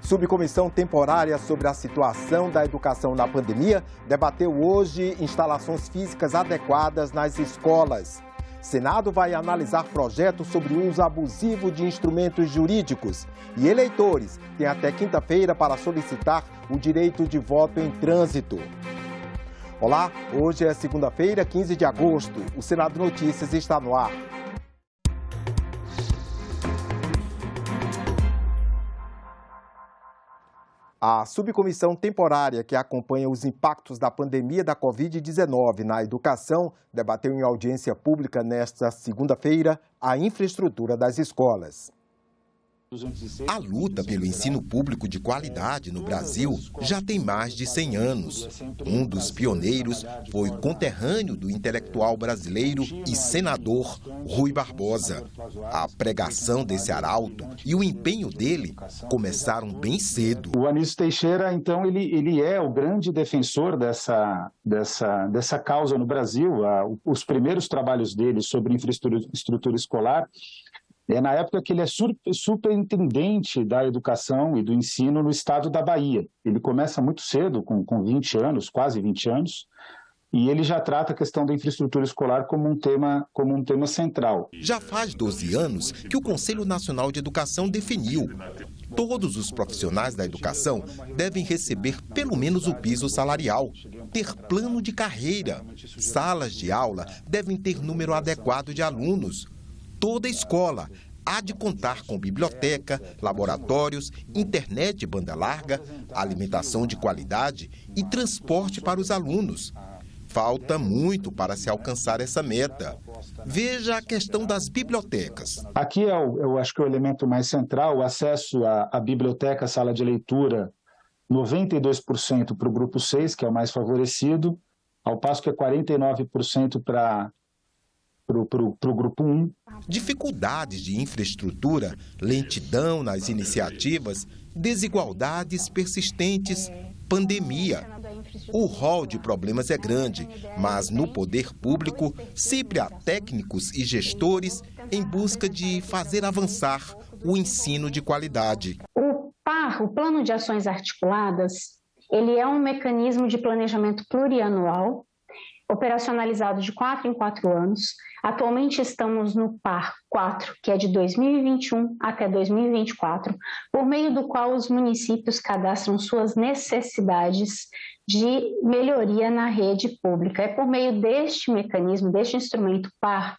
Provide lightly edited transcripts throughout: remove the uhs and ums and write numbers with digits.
Subcomissão temporária sobre a situação da educação na pandemia debateu hoje instalações físicas adequadas nas escolas. Senado vai analisar projetos sobre o uso abusivo de instrumentos jurídicos. E eleitores têm até quinta-feira para solicitar o direito de voto em trânsito. Olá, hoje é segunda-feira, 15 de agosto. O Senado Notícias está no ar. A subcomissão temporária que acompanha os impactos da pandemia da Covid-19 na educação debateu em audiência pública nesta segunda-feira a infraestrutura das escolas. A luta pelo ensino público de qualidade no Brasil já tem mais de 100 anos. Um dos pioneiros foi conterrâneo do intelectual brasileiro e senador Rui Barbosa. A pregação desse arauto e o empenho dele começaram bem cedo. O Anísio Teixeira, então, ele é o grande defensor dessa causa no Brasil. Os primeiros trabalhos dele sobre infraestrutura escolar é na época que ele é superintendente da educação e do ensino no estado da Bahia. Ele começa muito cedo, com 20 anos, quase 20 anos, e ele já trata a questão da infraestrutura escolar como um tema central. Já faz 12 anos que o Conselho Nacional de Educação definiu: todos os profissionais da educação devem receber pelo menos o piso salarial, ter plano de carreira, salas de aula devem ter número adequado de alunos. Toda escola há de contar com biblioteca, laboratórios, internet de banda larga, alimentação de qualidade e transporte para os alunos. Falta muito para se alcançar essa meta. Veja a questão das bibliotecas. Aqui eu acho que é o elemento mais central, o acesso à biblioteca, à sala de leitura, 92% para o grupo 6, que é o mais favorecido, ao passo que é 49% para o grupo 1. Dificuldades de infraestrutura, lentidão nas iniciativas, desigualdades persistentes, pandemia. O rol de problemas é grande, mas no poder público sempre há técnicos e gestores em busca de fazer avançar o ensino de qualidade. O PAR, o Plano de Ações Articuladas, ele é um mecanismo de planejamento plurianual, operacionalizado de 4 em 4 anos. Atualmente estamos no PAR 4, que é de 2021 até 2024, por meio do qual os municípios cadastram suas necessidades de melhoria na rede pública. É por meio deste mecanismo, deste instrumento PAR,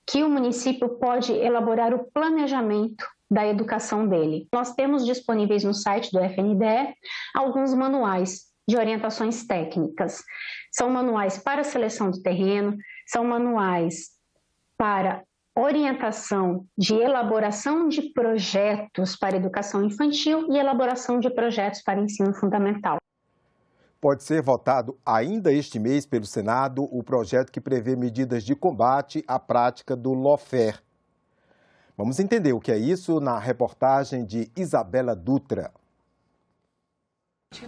que o município pode elaborar o planejamento da educação dele. Nós temos disponíveis no site do FNDE alguns manuais de orientações técnicas. São manuais para seleção do terreno, são manuais para orientação de elaboração de projetos para educação infantil e elaboração de projetos para ensino fundamental. Pode ser votado ainda este mês pelo Senado o projeto que prevê medidas de combate à prática do lawfare. Vamos entender o que é isso na reportagem de Isabela Dutra.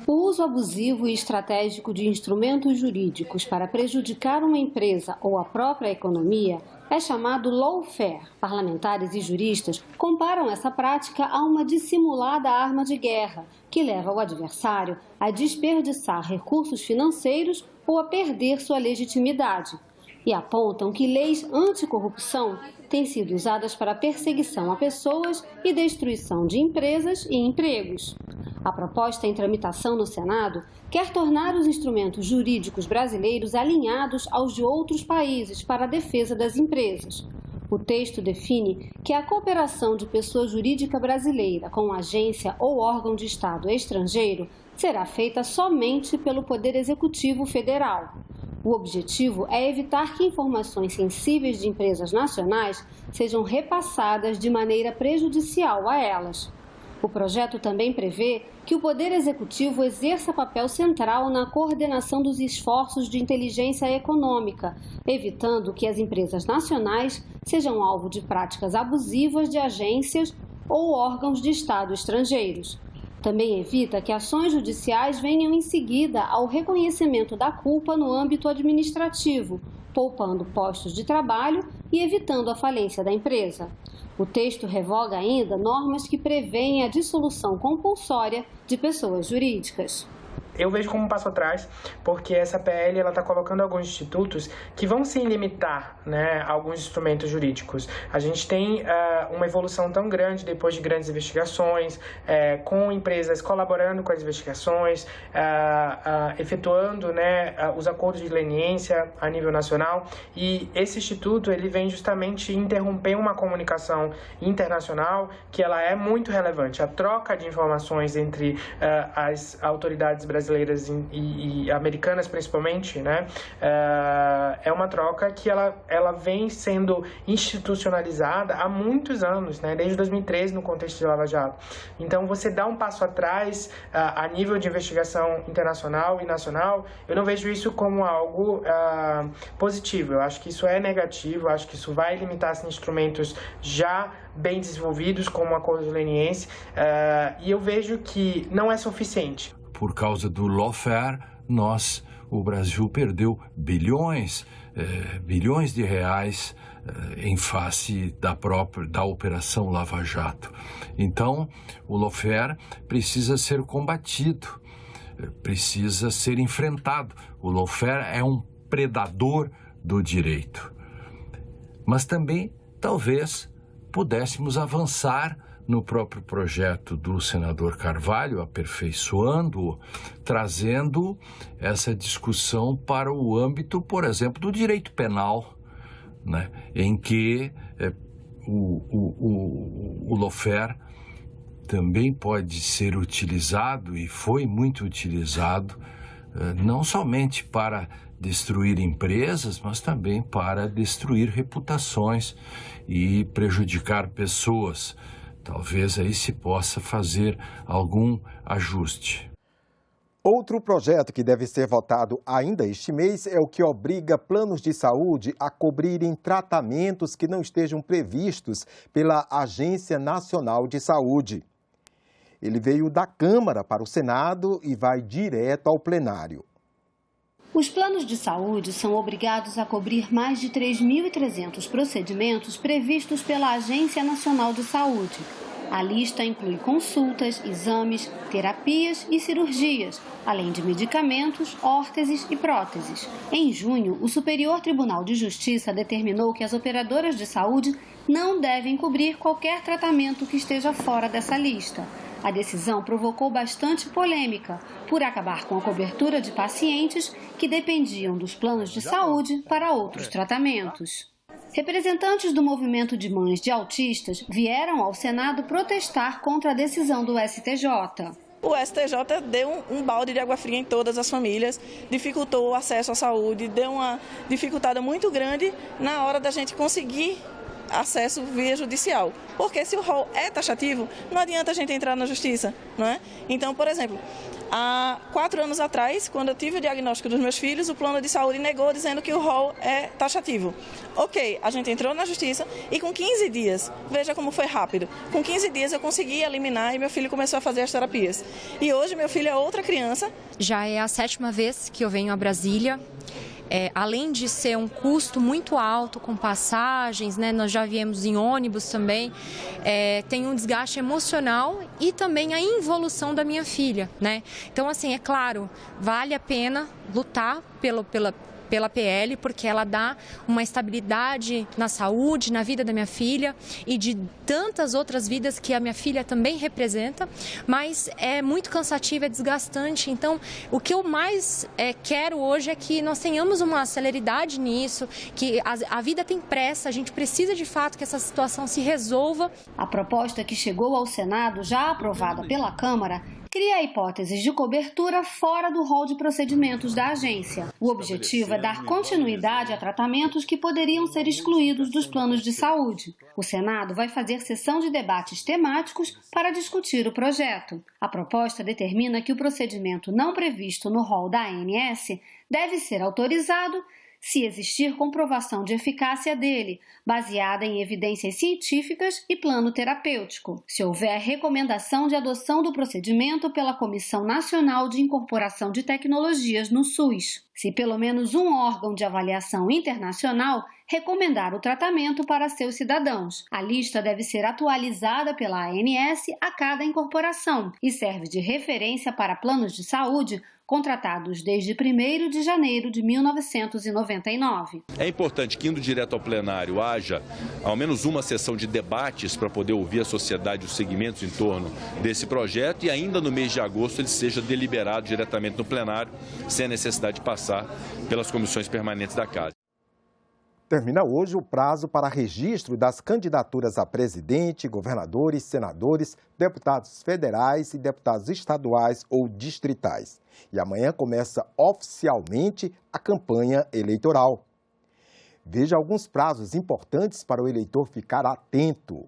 O uso abusivo e estratégico de instrumentos jurídicos para prejudicar uma empresa ou a própria economia é chamado lawfare. Parlamentares e juristas comparam essa prática a uma dissimulada arma de guerra, que leva o adversário a desperdiçar recursos financeiros ou a perder sua legitimidade. E apontam que leis anticorrupção têm sido usadas para perseguição a pessoas e destruição de empresas e empregos. A proposta em tramitação no Senado quer tornar os instrumentos jurídicos brasileiros alinhados aos de outros países para a defesa das empresas. O texto define que a cooperação de pessoa jurídica brasileira com agência ou órgão de Estado estrangeiro será feita somente pelo Poder Executivo Federal. O objetivo é evitar que informações sensíveis de empresas nacionais sejam repassadas de maneira prejudicial a elas. O projeto também prevê que o Poder Executivo exerça papel central na coordenação dos esforços de inteligência econômica, evitando que as empresas nacionais sejam alvo de práticas abusivas de agências ou órgãos de Estado estrangeiros. Também evita que ações judiciais venham em seguida ao reconhecimento da culpa no âmbito administrativo, poupando postos de trabalho e evitando a falência da empresa. O texto revoga ainda normas que prevêem a dissolução compulsória de pessoas jurídicas. Eu vejo como um passo atrás, porque essa PL está colocando alguns institutos que vão sim limitar, né, alguns instrumentos jurídicos. A gente tem uma evolução tão grande depois de grandes investigações, com empresas colaborando com as investigações, efetuando, né, os acordos de leniência a nível nacional, e esse instituto ele vem justamente interromper uma comunicação internacional que ela é muito relevante. A troca de informações entre as autoridades brasileiras e americanas principalmente, né, é uma troca que ela vem sendo institucionalizada há muitos anos, né, desde 2013 no contexto de Lava Jato. Então você dá um passo atrás a nível de investigação internacional e nacional, eu não vejo isso como algo positivo. Eu acho que isso é negativo, eu acho que isso vai limitar instrumentos já bem desenvolvidos como o acordo de leniência, e eu vejo que não é suficiente. Por causa do lawfare, o Brasil perdeu bilhões de reais em face da Operação Lava Jato. Então, o lawfare precisa ser combatido, precisa ser enfrentado. O lawfare é um predador do direito. Mas também, talvez, pudéssemos avançar no próprio projeto do senador Carvalho, aperfeiçoando-o, trazendo essa discussão para o âmbito, por exemplo, do direito penal, né, em que o lawfare também pode ser utilizado, e foi muito utilizado, não somente para destruir empresas, mas também para destruir reputações e prejudicar pessoas. Talvez aí se possa fazer algum ajuste. Outro projeto que deve ser votado ainda este mês é o que obriga planos de saúde a cobrirem tratamentos que não estejam previstos pela Agência Nacional de Saúde. Ele veio da Câmara para o Senado e vai direto ao plenário. Os planos de saúde são obrigados a cobrir mais de 3.300 procedimentos previstos pela Agência Nacional de Saúde. A lista inclui consultas, exames, terapias e cirurgias, além de medicamentos, órteses e próteses. Em junho, o Superior Tribunal de Justiça determinou que as operadoras de saúde não devem cobrir qualquer tratamento que esteja fora dessa lista. A decisão provocou bastante polêmica, por acabar com a cobertura de pacientes que dependiam dos planos de saúde para outros tratamentos. Representantes do movimento de mães de autistas vieram ao Senado protestar contra a decisão do STJ. O STJ deu um balde de água fria em todas as famílias, dificultou o acesso à saúde, deu uma dificultada muito grande na hora da gente conseguir acesso via judicial. Porque se o rol é taxativo, não adianta a gente entrar na justiça, não é? Então, por exemplo, há 4 anos atrás, quando eu tive o diagnóstico dos meus filhos, o plano de saúde negou dizendo que o rol é taxativo. Ok, a gente entrou na justiça e com 15 dias, veja como foi rápido, com 15 dias eu consegui eliminar e meu filho começou a fazer as terapias. E hoje meu filho é outra criança. Já é a 7ª vez que eu venho a Brasília. Além de ser um custo muito alto com passagens, né, nós já viemos em ônibus também, tem um desgaste emocional e também a involução da minha filha, né? Então, assim, é claro, vale a pena lutar pela PL, porque ela dá uma estabilidade na saúde, na vida da minha filha e de tantas outras vidas que a minha filha também representa, mas é muito cansativo, é desgastante. Então, o que eu mais quero hoje é que nós tenhamos uma celeridade nisso, que a vida tem pressa, a gente precisa de fato que essa situação se resolva. A proposta que chegou ao Senado, já aprovada pela Câmara, cria hipóteses de cobertura fora do rol de procedimentos da agência. O objetivo é dar continuidade a tratamentos que poderiam ser excluídos dos planos de saúde. O Senado vai fazer sessão de debates temáticos para discutir o projeto. A proposta determina que o procedimento não previsto no rol da ANS deve ser autorizado se existir comprovação de eficácia dele, baseada em evidências científicas e plano terapêutico. Se houver recomendação de adoção do procedimento pela Comissão Nacional de Incorporação de Tecnologias no SUS. Se pelo menos um órgão de avaliação internacional recomendar o tratamento para seus cidadãos. A lista deve ser atualizada pela ANS a cada incorporação e serve de referência para planos de saúde contratados desde 1º de janeiro de 1999. É importante que, indo direto ao plenário, haja ao menos uma sessão de debates para poder ouvir a sociedade e os segmentos em torno desse projeto e ainda no mês de agosto ele seja deliberado diretamente no plenário, sem a necessidade de passar pelas comissões permanentes da Casa. Termina hoje o prazo para registro das candidaturas a presidente, governadores, senadores, deputados federais e deputados estaduais ou distritais. E amanhã começa oficialmente a campanha eleitoral. Veja alguns prazos importantes para o eleitor ficar atento.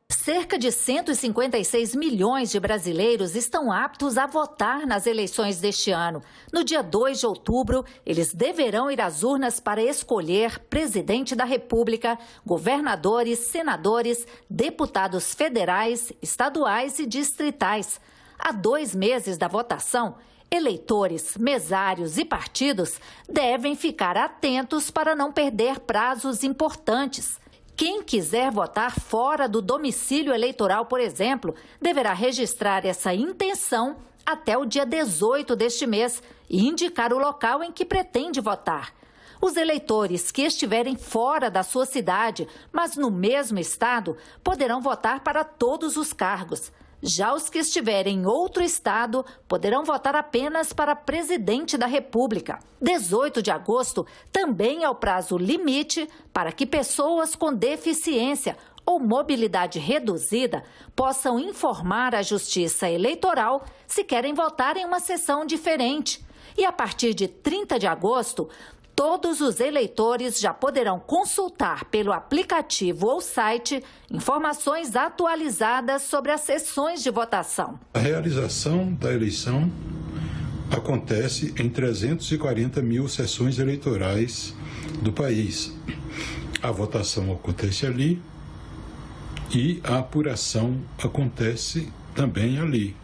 Cerca de 156 milhões de brasileiros estão aptos a votar nas eleições deste ano. No dia 2 de outubro, eles deverão ir às urnas para escolher presidente da República, governadores, senadores, deputados federais, estaduais e distritais. Há 2 meses da votação, eleitores, mesários e partidos devem ficar atentos para não perder prazos importantes. Quem quiser votar fora do domicílio eleitoral, por exemplo, deverá registrar essa intenção até o dia 18 deste mês e indicar o local em que pretende votar. Os eleitores que estiverem fora da sua cidade, mas no mesmo estado, poderão votar para todos os cargos. Já os que estiverem em outro estado poderão votar apenas para presidente da República. 18 de agosto também é o prazo limite para que pessoas com deficiência ou mobilidade reduzida possam informar a Justiça Eleitoral se querem votar em uma sessão diferente. E a partir de 30 de agosto, todos os eleitores já poderão consultar pelo aplicativo ou site informações atualizadas sobre as sessões de votação. A realização da eleição acontece em 340 mil sessões eleitorais do país. A votação acontece ali e a apuração acontece também ali.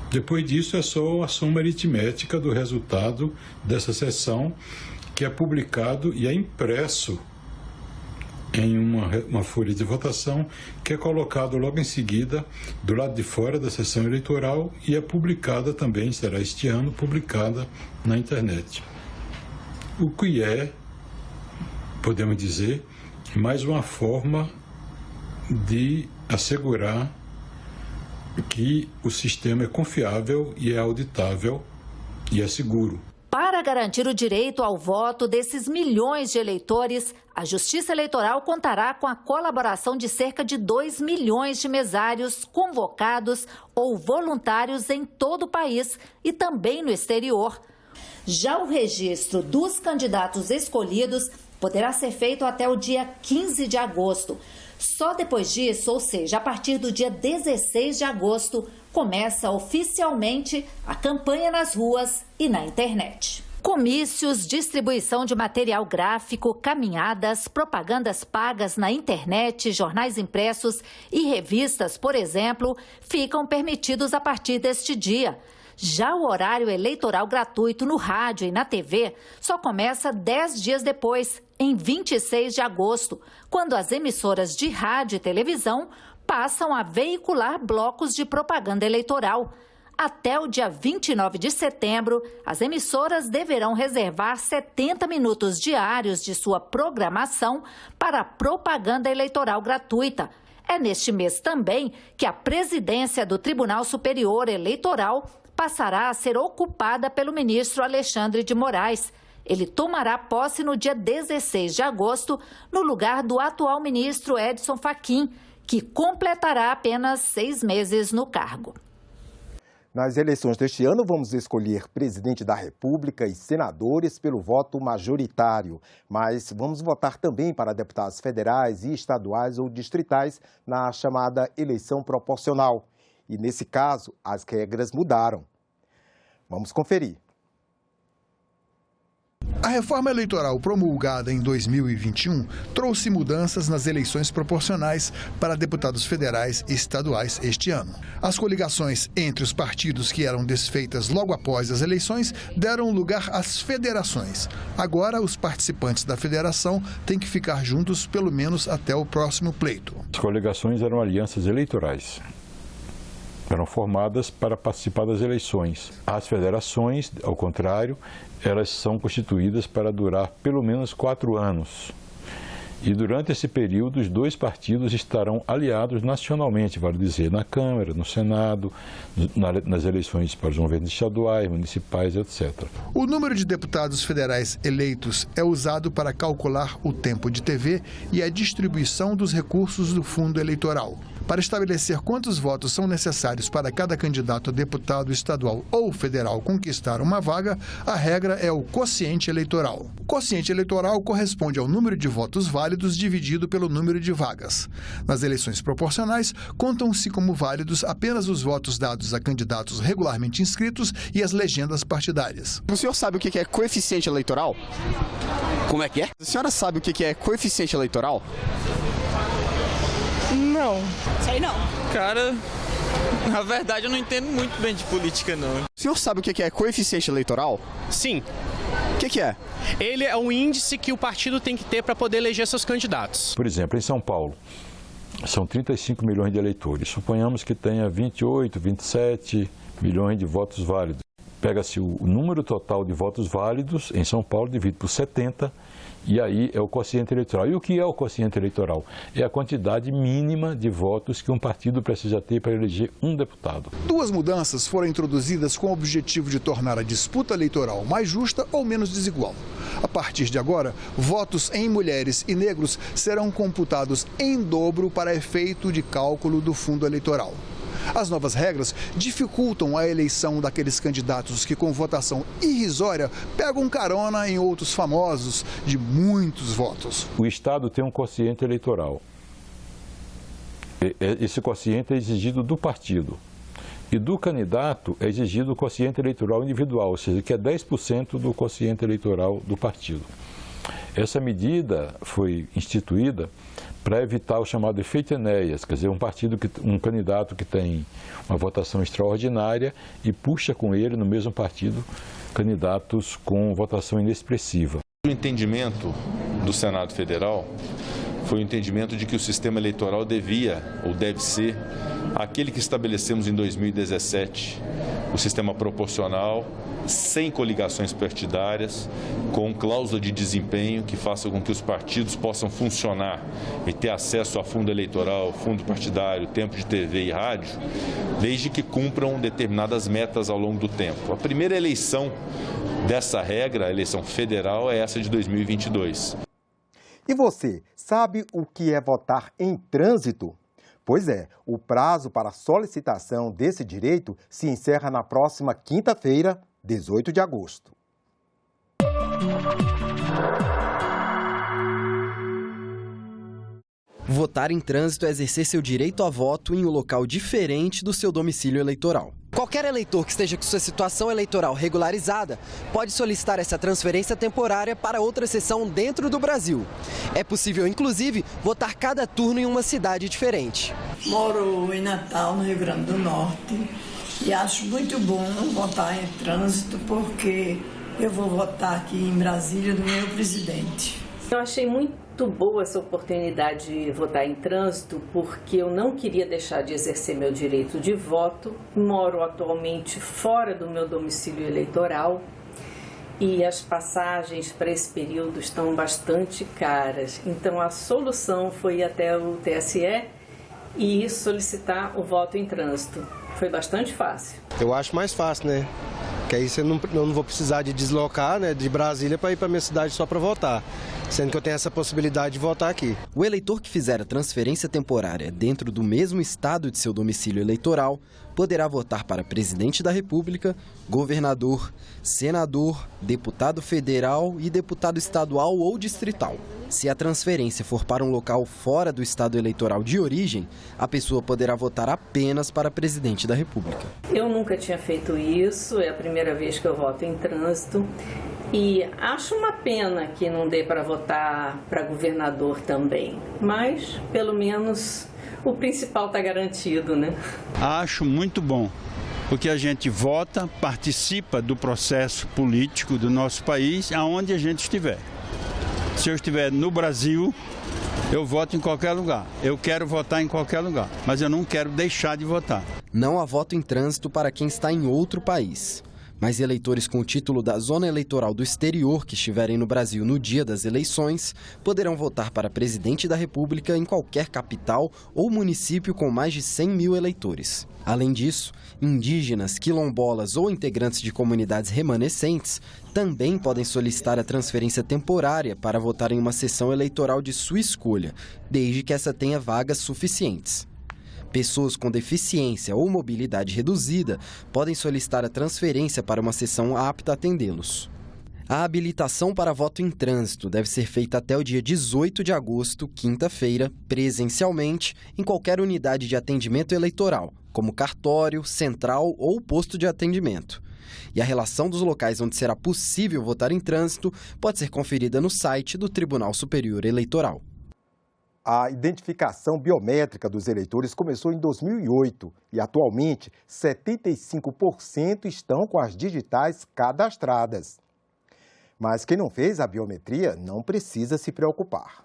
Depois disso, é só a soma aritmética do resultado dessa sessão, que é publicado e é impresso em uma folha de votação, que é colocado logo em seguida do lado de fora da sessão eleitoral e é publicada também, será este ano, publicada na internet. O que é, podemos dizer, mais uma forma de assegurar que o sistema é confiável e é auditável e é seguro. Para garantir o direito ao voto desses milhões de eleitores, a Justiça Eleitoral contará com a colaboração de cerca de 2 milhões de mesários convocados ou voluntários em todo o país e também no exterior. Já o registro dos candidatos escolhidos poderá ser feito até o dia 15 de agosto. Só depois disso, ou seja, a partir do dia 16 de agosto, começa oficialmente a campanha nas ruas e na internet. Comícios, distribuição de material gráfico, caminhadas, propagandas pagas na internet, jornais impressos e revistas, por exemplo, ficam permitidos a partir deste dia. Já o horário eleitoral gratuito no rádio e na TV só começa 10 dias depois, em 26 de agosto, quando as emissoras de rádio e televisão passam a veicular blocos de propaganda eleitoral. Até o dia 29 de setembro, as emissoras deverão reservar 70 minutos diários de sua programação para a propaganda eleitoral gratuita. É neste mês também que a presidência do Tribunal Superior Eleitoral passará a ser ocupada pelo ministro Alexandre de Moraes. Ele tomará posse no dia 16 de agosto, no lugar do atual ministro Edson Fachin, que completará apenas 6 meses no cargo. Nas eleições deste ano, vamos escolher presidente da República e senadores pelo voto majoritário. Mas vamos votar também para deputados federais e estaduais ou distritais na chamada eleição proporcional. E, nesse caso, as regras mudaram. Vamos conferir. A reforma eleitoral promulgada em 2021 trouxe mudanças nas eleições proporcionais para deputados federais e estaduais este ano. As coligações entre os partidos que eram desfeitas logo após as eleições deram lugar às federações. Agora, os participantes da federação têm que ficar juntos pelo menos até o próximo pleito. As coligações eram alianças eleitorais. Eram formadas para participar das eleições. As federações, ao contrário, elas são constituídas para durar pelo menos 4 anos. E durante esse período, os dois partidos estarão aliados nacionalmente, vale dizer, na Câmara, no Senado, nas eleições para os governos estaduais, municipais, etc. O número de deputados federais eleitos é usado para calcular o tempo de TV e a distribuição dos recursos do fundo eleitoral. Para estabelecer quantos votos são necessários para cada candidato a deputado estadual ou federal conquistar uma vaga, a regra é o quociente eleitoral. O quociente eleitoral corresponde ao número de votos válidos dividido pelo número de vagas. Nas eleições proporcionais, contam-se como válidos apenas os votos dados a candidatos regularmente inscritos e as legendas partidárias. O senhor sabe o que é coeficiente eleitoral? Como é que é? A senhora sabe o que é coeficiente eleitoral? Não. Sei não. Cara, na verdade eu não entendo muito bem de política, não. O senhor sabe o que é coeficiente eleitoral? Sim. O que é? Ele é o índice que o partido tem que ter para poder eleger seus candidatos. Por exemplo, em São Paulo, são 35 milhões de eleitores. Suponhamos que tenha 28, 27 milhões de votos válidos. Pega-se o número total de votos válidos em São Paulo, divide por 70, e aí é o quociente eleitoral. E o que é o quociente eleitoral? É a quantidade mínima de votos que um partido precisa ter para eleger um deputado. 2 mudanças foram introduzidas com o objetivo de tornar a disputa eleitoral mais justa ou menos desigual. A partir de agora, votos em mulheres e negros serão computados em dobro para efeito de cálculo do fundo eleitoral. As novas regras dificultam a eleição daqueles candidatos que, com votação irrisória, pegam carona em outros famosos de muitos votos. O Estado tem um quociente eleitoral. Esse quociente é exigido do partido. E do candidato é exigido o quociente eleitoral individual, ou seja, que é 10% do quociente eleitoral do partido. Essa medida foi instituída para evitar o chamado efeito Enéas, quer dizer, um candidato que tem uma votação extraordinária e puxa com ele, no mesmo partido, candidatos com votação inexpressiva. O entendimento do Senado Federal foi o entendimento de que o sistema eleitoral devia ou deve ser aquele que estabelecemos em 2017, o sistema proporcional, sem coligações partidárias, com cláusula de desempenho que faça com que os partidos possam funcionar e ter acesso a fundo eleitoral, fundo partidário, tempo de TV e rádio, desde que cumpram determinadas metas ao longo do tempo. A primeira eleição dessa regra, a eleição federal, é essa de 2022. E você, sabe o que é votar em trânsito? Pois é, o prazo para solicitação desse direito se encerra na próxima quinta-feira, 18 de agosto. Votar em trânsito é exercer seu direito a voto em um local diferente do seu domicílio eleitoral. Qualquer eleitor que esteja com sua situação eleitoral regularizada pode solicitar essa transferência temporária para outra sessão dentro do Brasil. É possível, inclusive, votar cada turno em uma cidade diferente. Moro em Natal, no Rio Grande do Norte, e acho muito bom votar em trânsito porque eu vou votar aqui em Brasília do meu presidente. Eu achei muito boa essa oportunidade de votar em trânsito porque eu não queria deixar de exercer meu direito de voto. Moro atualmente fora do meu domicílio eleitoral e as passagens para esse período estão bastante caras. Então a solução foi ir até o TSE e solicitar o voto em trânsito. Foi bastante fácil. Eu acho mais fácil, né? Que aí eu não vou precisar de deslocar, né, de Brasília para ir para minha cidade só para votar. sendo que eu tenho essa possibilidade de votar aqui. O eleitor que fizer a transferência temporária dentro do mesmo estado de seu domicílio eleitoral poderá votar para presidente da República, governador, senador, deputado federal e deputado estadual ou distrital. Se a transferência for para um local fora do estado eleitoral de origem, a pessoa poderá votar apenas para presidente da República. Eu nunca tinha feito isso, é a primeira vez que eu voto em trânsito. E acho uma pena que não dê para votar para governador também, mas pelo menos o principal está garantido, né? Acho muito bom, porque a gente vota, participa do processo político do nosso país, aonde a gente estiver. Se eu estiver no Brasil, eu voto em qualquer lugar. Eu quero votar em qualquer lugar, mas eu não quero deixar de votar. Não há voto em trânsito para quem está em outro país. Mas eleitores com o título da zona eleitoral do exterior que estiverem no Brasil no dia das eleições poderão votar para presidente da República em qualquer capital ou município com mais de 100 mil eleitores. Além disso, indígenas, quilombolas ou integrantes de comunidades remanescentes também podem solicitar a transferência temporária para votar em uma sessão eleitoral de sua escolha, desde que essa tenha vagas suficientes. Pessoas com deficiência ou mobilidade reduzida podem solicitar a transferência para uma sessão apta a atendê-los. A habilitação para voto em trânsito deve ser feita até o dia 18 de agosto, quinta-feira, presencialmente, em qualquer unidade de atendimento eleitoral, como cartório, central ou posto de atendimento. E a relação dos locais onde será possível votar em trânsito pode ser conferida no site do Tribunal Superior Eleitoral. A identificação biométrica dos eleitores começou em 2008 e, atualmente, 75% estão com as digitais cadastradas. Mas quem não fez a biometria não precisa se preocupar.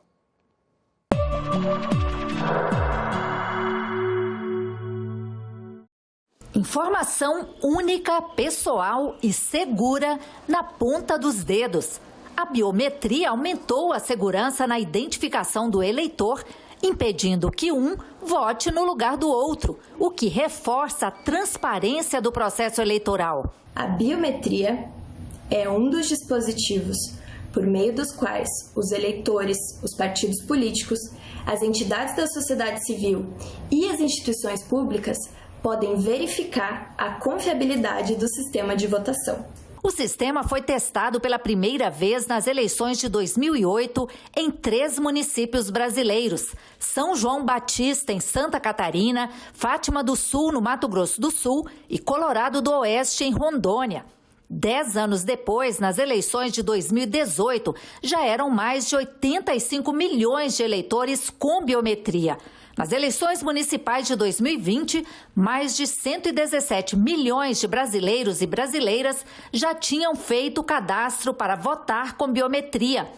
Informação única, pessoal e segura na ponta dos dedos. A biometria aumentou a segurança na identificação do eleitor, impedindo que um vote no lugar do outro, o que reforça a transparência do processo eleitoral. A biometria é um dos dispositivos por meio dos quais os eleitores, os partidos políticos, as entidades da sociedade civil e as instituições públicas podem verificar a confiabilidade do sistema de votação. O sistema foi testado pela primeira vez nas eleições de 2008 em 3 municípios brasileiros: São João Batista, em Santa Catarina, Fátima do Sul, no Mato Grosso do Sul, e Colorado do Oeste, em Rondônia. 10 anos depois, nas eleições de 2018, já eram mais de 85 milhões de eleitores com biometria. Nas eleições municipais de 2020, mais de 117 milhões de brasileiros e brasileiras já tinham feito o cadastro para votar com biometria.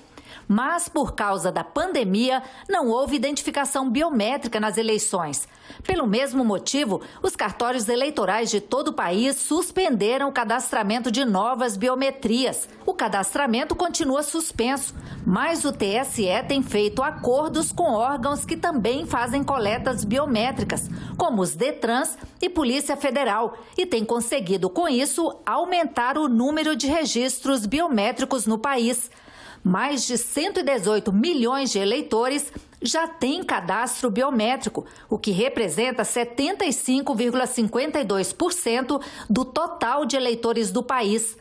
Mas, por causa da pandemia, não houve identificação biométrica nas eleições. Pelo mesmo motivo, os cartórios eleitorais de todo o país suspenderam o cadastramento de novas biometrias. O cadastramento continua suspenso, mas o TSE tem feito acordos com órgãos que também fazem coletas biométricas, como os Detrans e Polícia Federal, e tem conseguido, com isso, aumentar o número de registros biométricos no país. Mais de 118 milhões de eleitores já têm cadastro biométrico, o que representa 75,52% do total de eleitores do país.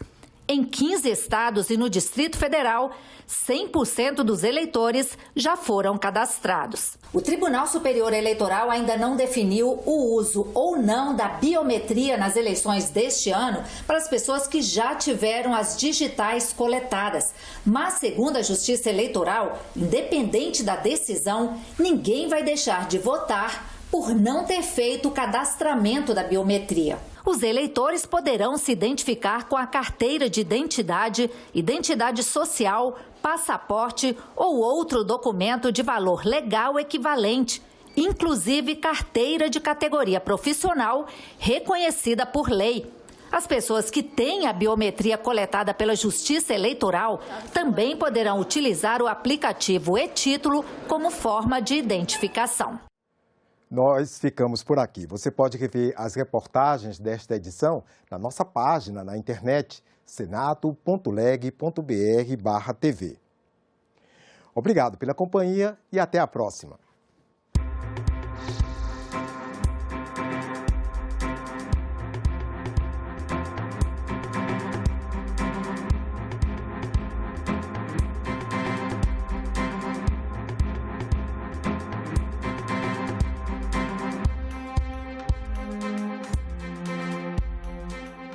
Em 15 estados e no Distrito Federal, 100% dos eleitores já foram cadastrados. O Tribunal Superior Eleitoral ainda não definiu o uso ou não da biometria nas eleições deste ano para as pessoas que já tiveram as digitais coletadas. Mas, segundo a Justiça Eleitoral, independente da decisão, ninguém vai deixar de votar por não ter feito o cadastramento da biometria. Os eleitores poderão se identificar com a carteira de identidade, identidade social, passaporte ou outro documento de valor legal equivalente, inclusive carteira de categoria profissional reconhecida por lei. As pessoas que têm a biometria coletada pela Justiça Eleitoral também poderão utilizar o aplicativo e-Título como forma de identificação. Nós ficamos por aqui. Você pode rever as reportagens desta edição na nossa página na internet, senado.leg.br/tv. Obrigado pela companhia e até a próxima.